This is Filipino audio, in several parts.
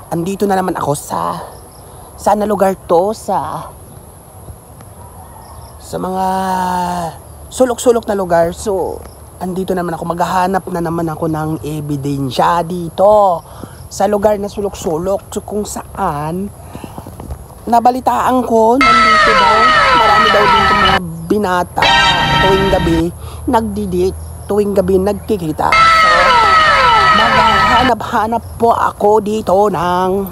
andito na naman ako sa saan na lugar to, sa mga sulok-sulok na lugar. So andito naman ako, maghahanap na naman ako ng ebidensya dito sa lugar na sulok-sulok. So kung saan nabalitaan ko, nandito daw, marami daw dito mga binata tuwing gabi nagdidate, tuwing gabi nagkikita. So maghahanap-hanap po ako dito ng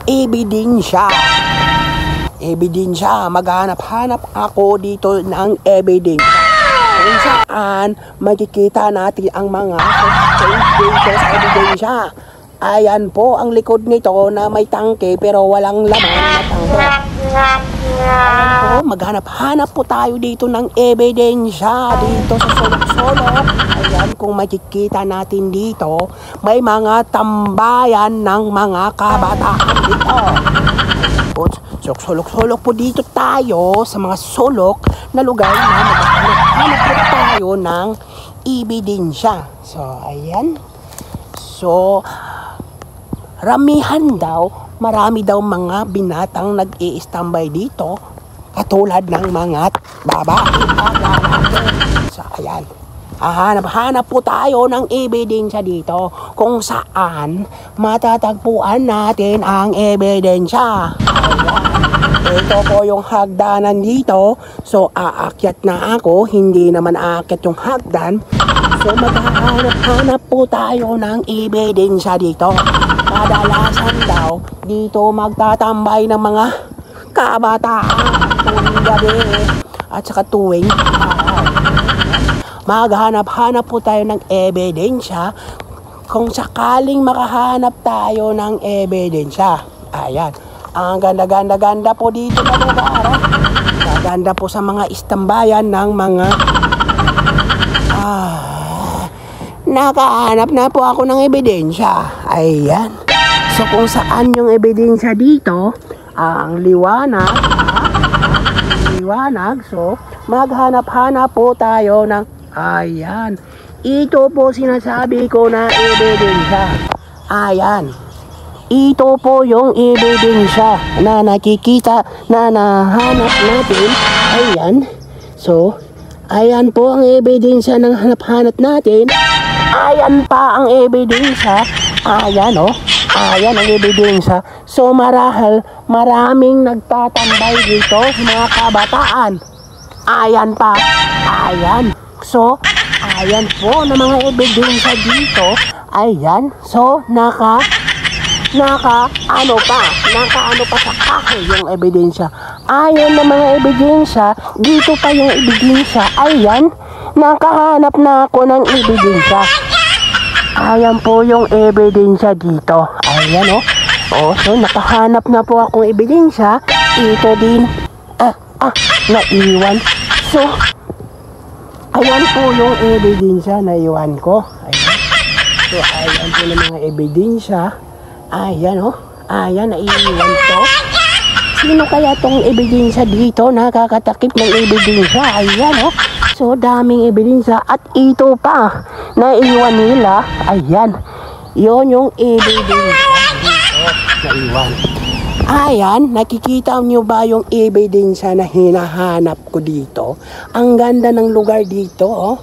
ebidensya. Maghanap-hanap ako dito ng ebidensya kung saan makikita natin ang mga dito sa ebidensya. Ayan po ang likod nito na may tangke pero walang laman na tangke. Ayan po, maghanap-hanap po tayo dito ng ebidensya dito sa sulok-sulok. Ayan, kung makikita natin dito, may mga tambayan ng mga kabataan dito. Sulok-sulok po dito tayo sa mga sulok na lugar na maghanap po tayo ng ebidensya. So, ayan. So, marami daw mga binatang nag-i-standby dito, katulad ng mga babae. So, ayan. Hanap po tayo ng ebidensya dito kung saan matatagpuan natin ang ebidensya. Ayan. Ito po yung hagdanan dito. So, aakyat na ako. Hindi naman aakyat yung hagdan. So, maghahanap po tayo ng ebidensya dito. Kadalasan daw, dito magtatambay ng mga kabataan tuwing gabi at saka tuwing araw. Maghanap-hanap po tayo ng ebidensya kung sakaling makahanap tayo ng ebidensya. Ayan. Ang ganda-ganda po dito na lugar. Ganda po sa mga istambayan ng mga nakahanap na po ako ng ebidensya. Ayan. So kung saan yung ebidensya dito, ang liwanag. So maghanap-hanap po tayo ng ayan. Ito po sinasabi ko na ebidensya. Ayan. Ito po yung ebidensya na nakikita na nahanap natin. Ayan. So, ayan po ang ebidensya ng hanap-hanap natin. Ayan pa ang ebidensya. Ayan o. Ayan ang ebidensya. So, maraming nagtatambay dito sa mga kabataan. Ayan pa. Ayan. So, ayan po na mga ebidensya dito. Ayan. So, nakaano pa sa kahoy yung ebidensya. Ayan na mga ebidensya. Dito pa yung ebidensya. Ayan. Nakahanap na ako ng ebidensya. Ayan po yung ebidensya dito. Ayan o. So nakahanap na po akong ebidensya. Ito din. Naiwan. So, ayan po yung ebidensya na iwan ko. Ayan. So, ayan po na mga ebidensya. Ayan o. Ayan, naiwan to. Sino kaya tong ebidensya dito? Nakakatakip ng ebidensya. Ayan o. So, daming ebidensya. At ito pa, naiwan nila. Ayan. Yun yung ebidensya dito. Naiwan. Ayan, nakikita nyo ba yung ebidensya na hinahanap ko dito? Ang ganda ng lugar dito, oh.